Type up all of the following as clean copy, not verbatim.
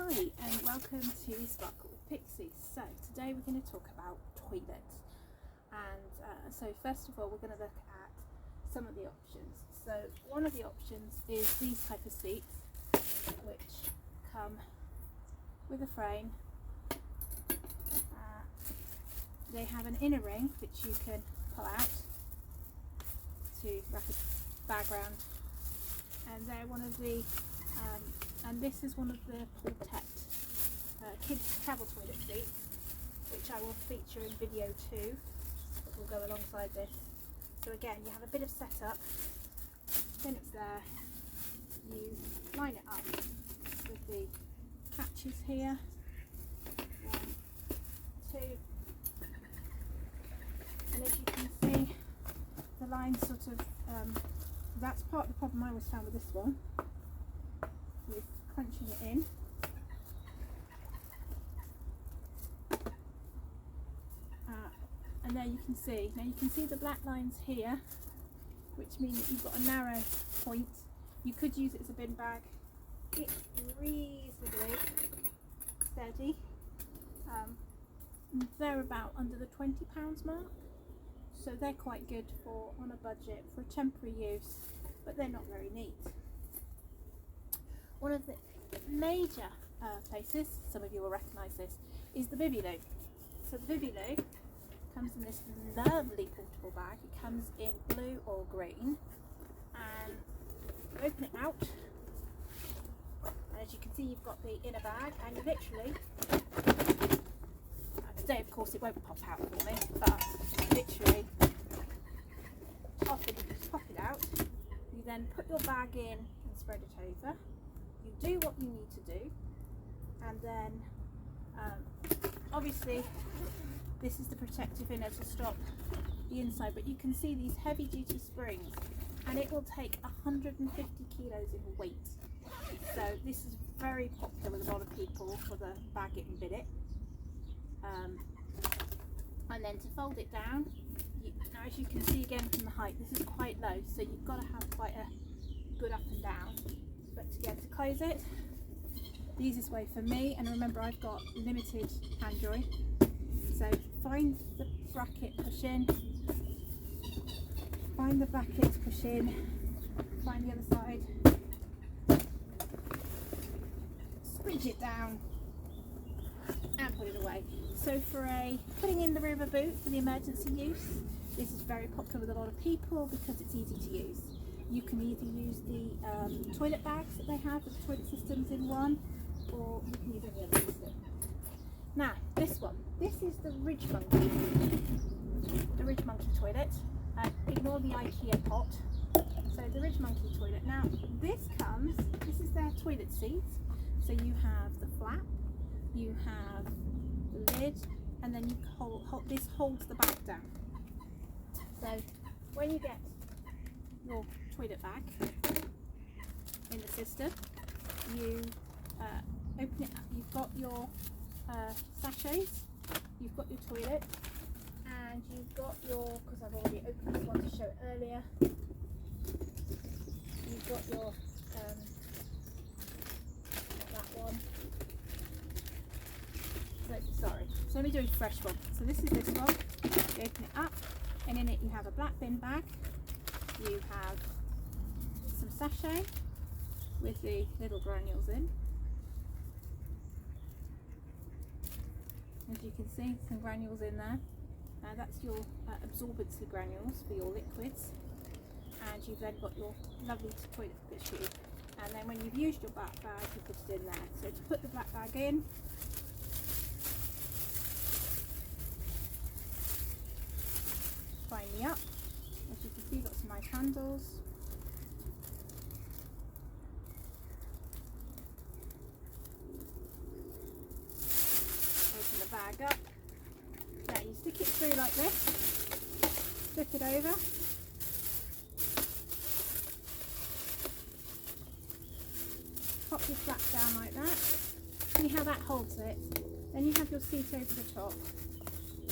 Hi and welcome to Sparkle with Pixie. So today we're going to talk about toilets, and so first of all we're going to look at some of the options. So one of the options is these type of seats, which come with a frame. They have an inner ring which you can pull out to wrap a bag around, and they're one of the and this is one of the pottapotti kids travel toilet seats, which I will feature in video 2 that will go alongside this. So again, you have a bit of setup, then it's there, you line it up with the catches here, 1, 2, and as you can see the line sort of, that's part of the problem I always found with this one, with crunching it in. And there you can see, now you can see the black lines here, which mean that you've got a narrow point. You could use it as a bin bag. It's reasonably steady. They're about under the £20 mark, so they're quite good for on a budget for temporary use, but they're not very neat. One of the major places, some of you will recognise this, is the Bibby-loo. So the Bibby-loo comes in this lovely portable bag. It comes in blue or green, and you open it out, and as you can see you've got the inner bag, and you literally, today of course it won't pop out for me, but literally pop it out. You then put your bag in and spread it over. You do what you need to do, and then obviously this is the protective inner to stop the inside, but you can see these heavy duty springs, and it will take 150 kilos in weight. So this is very popular with a lot of people for the bag it and bid it. And then to fold it down, now as you can see again from the height, this is quite low, so you've got to have quite a good up and down. But to be able to close it, the easiest way for me, and remember I've got limited hand joy, so find the bracket, push in, find the bracket, push in, find the other side, squeeze it down and put it away. So for putting in the river boot for the emergency use, this is very popular with a lot of people because it's easy to use. You can either use the toilet bags that they have with the toilet systems in one, or you can use any other system. Now this one, this is the ridgemonkey toilet. Ignore the IKEA pot. So the ridgemonkey toilet. Now this is their toilet seat. So you have the flap, you have the lid, and then you this holds the bag down. So when you get your toilet bag in the system, you open it up. You've got your sachets, you've got your toilet, and you've got your, because I've already opened this one to show it earlier, you've got your that one. Sorry, so let me do a fresh one. So this is this one. You open it up, and in it you have a black bin bag, you have some sachet with the little granules in. As you can see, some granules in there. That's your absorbency granules for your liquids, and you've then got your lovely toilet tissue. And then when you've used your black bag, you put it in there. So to put the black bag in, find me up. As you can see, you've got some nice handles. Open the bag up. Now you stick it through like this, flip it over, pop your flap down like that. See how that holds it? Then you have your seat over the top.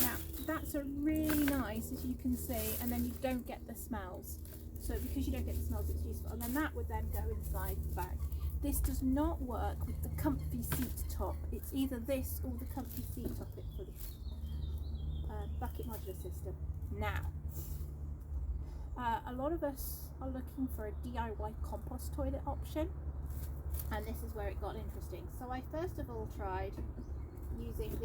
Now that's a really nice, as you can see, and then you don't get the smells. So because you don't get the smells, it's useful. And then that would then go inside the bag. this does not work with the comfy seat top. It's either this or the comfy seat top for the bucket modular system. Now, a lot of us are looking for a DIY compost toilet option, and this is where it got interesting. So I first of all tried using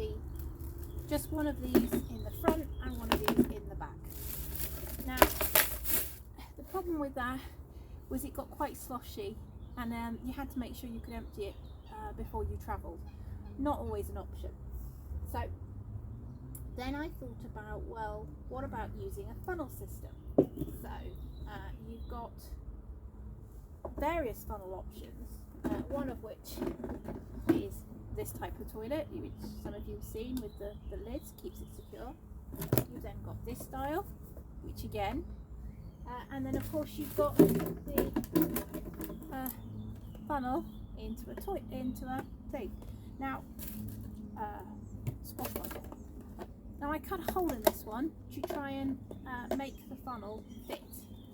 just one of these in the front and one of these in the back. Now, the problem with that was it got quite sloshy, and you had to make sure you could empty it before you travelled. Not always an option. So then I thought about, well, what about using a funnel system? So you've got various funnel options, one of which is this type of toilet, which some of you have seen with the lids, keeps it secure. You've then got this style, which again, and then of course you've got the funnel into a thing. Now, squash funnel. Now I cut a hole in this one to try and make the funnel fit,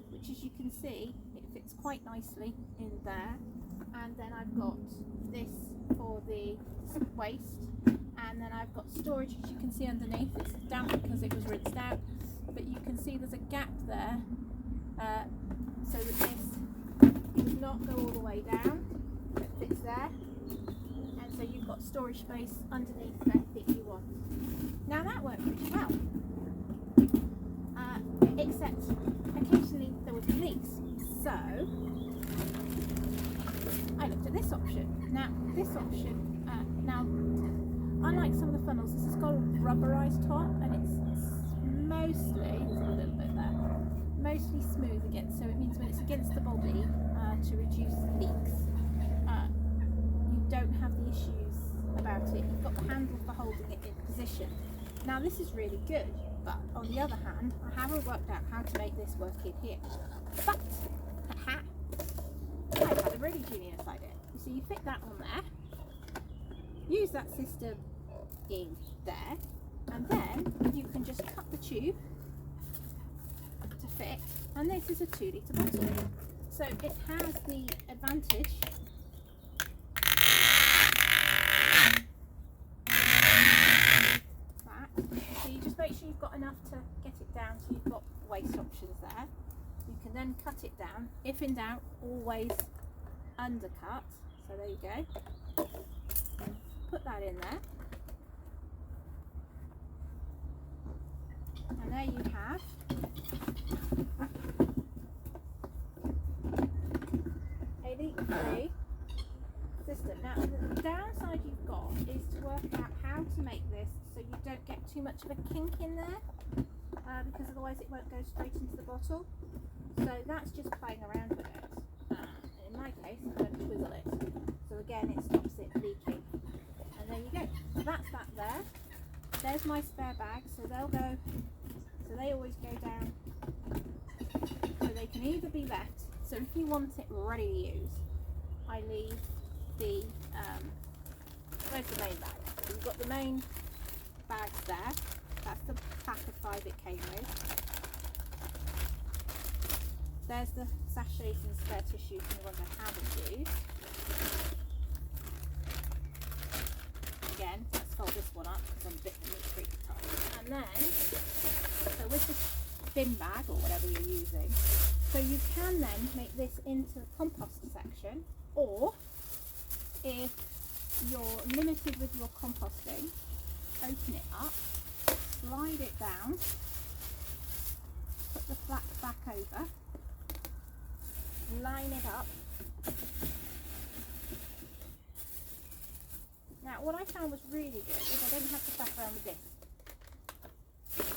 which as you can see, it fits quite nicely in there. And then I've got this for the waste, and then I've got storage, as you can see underneath. It's damp because it was rinsed out, but you can see there's a gap there, so that this does not go all the way down. It fits there, and so you've got storage space underneath for anything you want. Now that worked pretty well, except occasionally there would be leaks. So I looked at this option. Now this option, unlike some of the funnels, this has got a rubberized top, and it's mostly, there's a little bit there, mostly smooth against, so it means when it's against the body to reduce leaks, you don't have the issues about it. You've got the handle for holding it in position. Now this is really good, but on the other hand, I haven't worked out how to make this work in here. But, I had a really genius idea. So you fit that on there, use that system in there, and then you can just cut the tube to fit, and this is a 2 litre bottle. So it has the advantage that, so you just make sure you've got enough to get it down, so you've got waste options there. You can then cut it down. If in doubt, always undercut. So there you go. Put that in there. And there you have a leak-free system. Now the downside you've got is to work out how to make this so you don't get too much of a kink in there, because otherwise it won't go straight into the bottle. So that's just playing around with it. In my case, I'm going to twizzle it. So again, it stops it leaking. And there you go. So that's that there. There's my spare bag. So they'll go, so they always go down. So they can either be left. So if you want it ready to use, I leave the, where's the main bag? So you've got the main bags there. That's the pack of 5 it came with. There's the sachets and spare tissues and the ones I haven't used. Again, let's fold this one up because I'm a bit of a neat freak type. And then, so with the bin bag or whatever you're using, so you can then make this into the compost section, or if you're limited with your composting, open it up, slide it down, put the flap back over, line it up. Now what I found was really good is I don't have to faff around with this.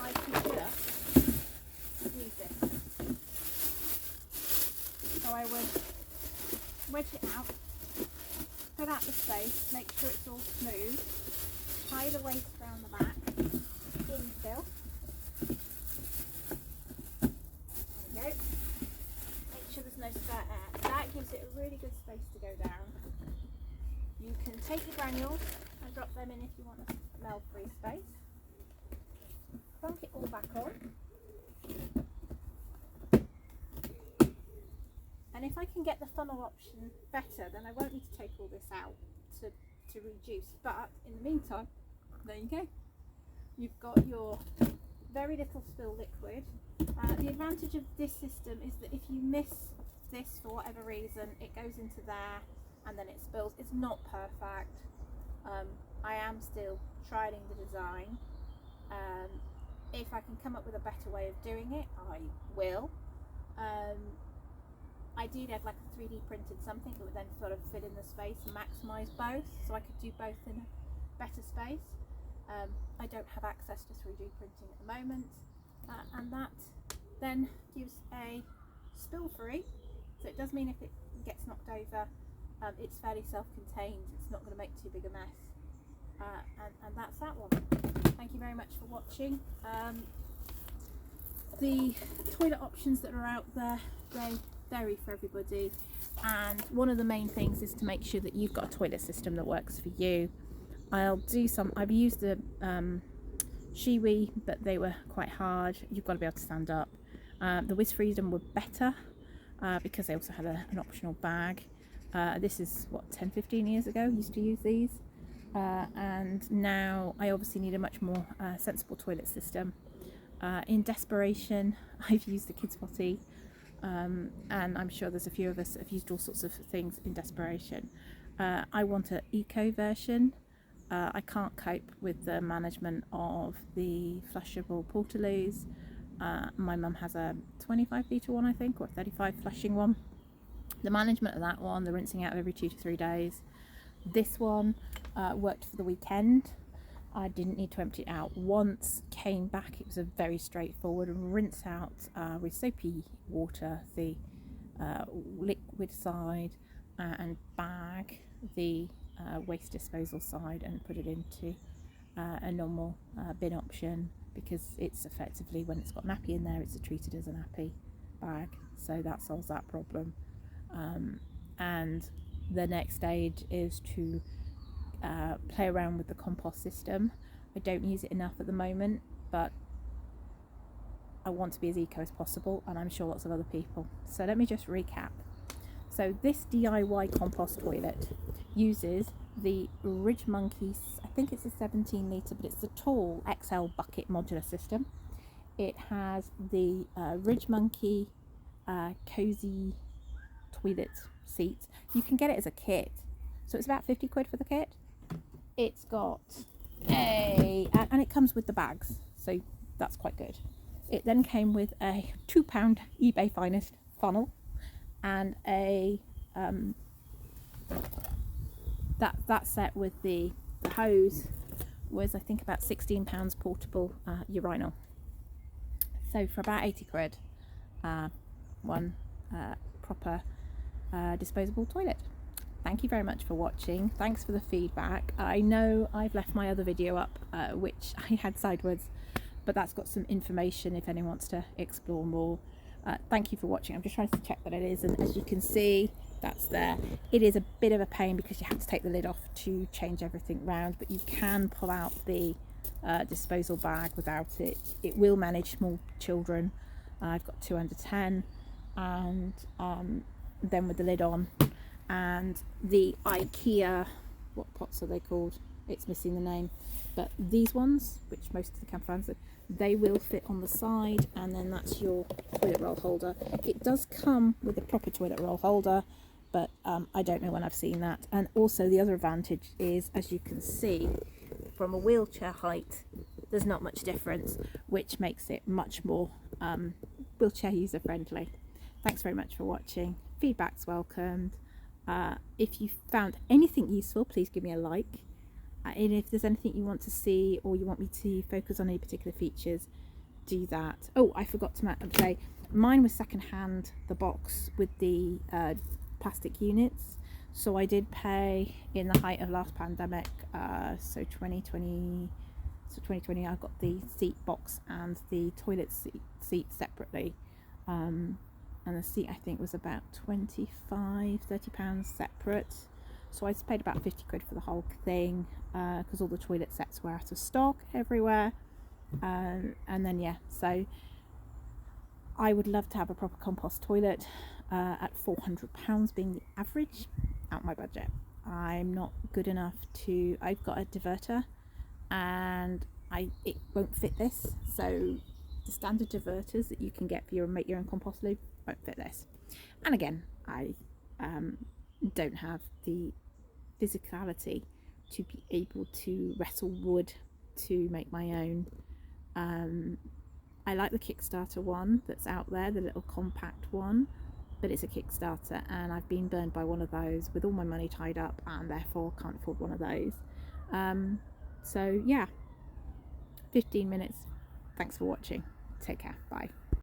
I can just use this. So I would wedge it out, fill out the space, make sure it's all smooth, tie the waste around the back, infill. There we go. There's no spare air. That gives it a really good space to go down. You can take your granules and drop them in if you want a smell-free space. Plonk it all back on. And if I can get the funnel option better, then I won't need to take all this out to reduce. But in the meantime, there you go. You've got your very little spill liquid. The advantage of this system is that if you miss this for whatever reason, it goes into there and then it spills. It's not perfect. I am still trialing the design. If I can come up with a better way of doing it, I will. Ideally I'd like a 3D printed something that would then sort of fit in the space and maximise both, so I could do both in a better space. I don't have access to 3D printing at the moment, and that then gives a spill free, so it does mean if it gets knocked over, it's fairly self-contained, it's not going to make too big a mess, and that's that one. Thank you very much for watching. The toilet options that are out there, they vary for everybody, and one of the main things is to make sure that you've got a toilet system that works for you. I've used the Shiwi, but they were quite hard. You've got to be able to stand up. The Whiz Freedom were better because they also had an optional bag. This is what, 10-15 years ago I used to use these, and now I obviously need a much more sensible toilet system. In desperation, I've used the kids potty, and I'm sure there's a few of us that have used all sorts of things in desperation. I want an eco version. I can't cope with the management of the flushable portaloos. My mum has a 25 litre one, I think, or a 35 flushing one. The management of that one, the rinsing out every 2 to 3 days. This one worked for the weekend. I didn't need to empty it out once. Came back, it was a very straightforward rinse out with soapy water, the liquid side, and bag the waste disposal side and put it into a normal bin option, because it's effectively, when it's got nappy in there, it's treated as a nappy bag, so that solves that problem. And the next stage is to play around with the compost system. I don't use it enough at the moment, but I want to be as eco as possible, and I'm sure lots of other people. So let me just recap. So this DIY compost toilet uses the ridgemonkey, I think it's a 17 litre, but it's the tall XL bucket modular system. It has the ridgemonkey cozy toilet seats. You can get it as a kit, so it's about 50 quid for the kit. It's got and it comes with the bags, so that's quite good. It then came with a £2 eBay finest funnel, and a that set with the hose was, I think, about £16 portable urinal. So for about 80 quid, one proper disposable toilet. Thank you very much for watching. Thanks for the feedback. I know I've left my other video up, which I had sideways, but that's got some information if anyone wants to explore more. Thank you for watching. I'm just trying to check that it is, and as you can see, that's there. It is a bit of a pain because you have to take the lid off to change everything round, but you can pull out the disposal bag without it. It will manage small children. I've got 2 under 10, and then with the lid on. And the IKEA, what pots are they called? It's missing the name, but these ones, which most of the camper vans, they will fit on the side, and then that's your toilet roll holder. It does come with a proper toilet roll holder, but I don't know when I've seen that. And also the other advantage is, as you can see, from a wheelchair height, there's not much difference, which makes it much more wheelchair user friendly. Thanks very much for watching. Feedback's welcomed. If you found anything useful, please give me a like. And if there's anything you want to see, or you want me to focus on any particular features, do that. Oh, I forgot to say, mine was second hand, the box with the plastic units, so I did pay in the height of last pandemic, so 2020 I got the seat box and the toilet seat separately, and the seat, I think, was about £25-30 separate. So I paid about 50 quid for the whole thing, because all the toilet sets were out of stock everywhere. And then, yeah, so I would love to have a proper compost toilet. at £400 being the average, out my budget. I'm not good enough to, I've got a diverter and it won't fit this, so the standard diverters that you can get for your make your own compost loop won't fit this. And again, I don't have the physicality to be able to wrestle wood to make my own. I like the Kickstarter one that's out there, the little compact one, but it's a Kickstarter and I've been burned by one of those with all my money tied up and therefore can't afford one of those. So yeah, 15 minutes. Thanks for watching. Take care. Bye.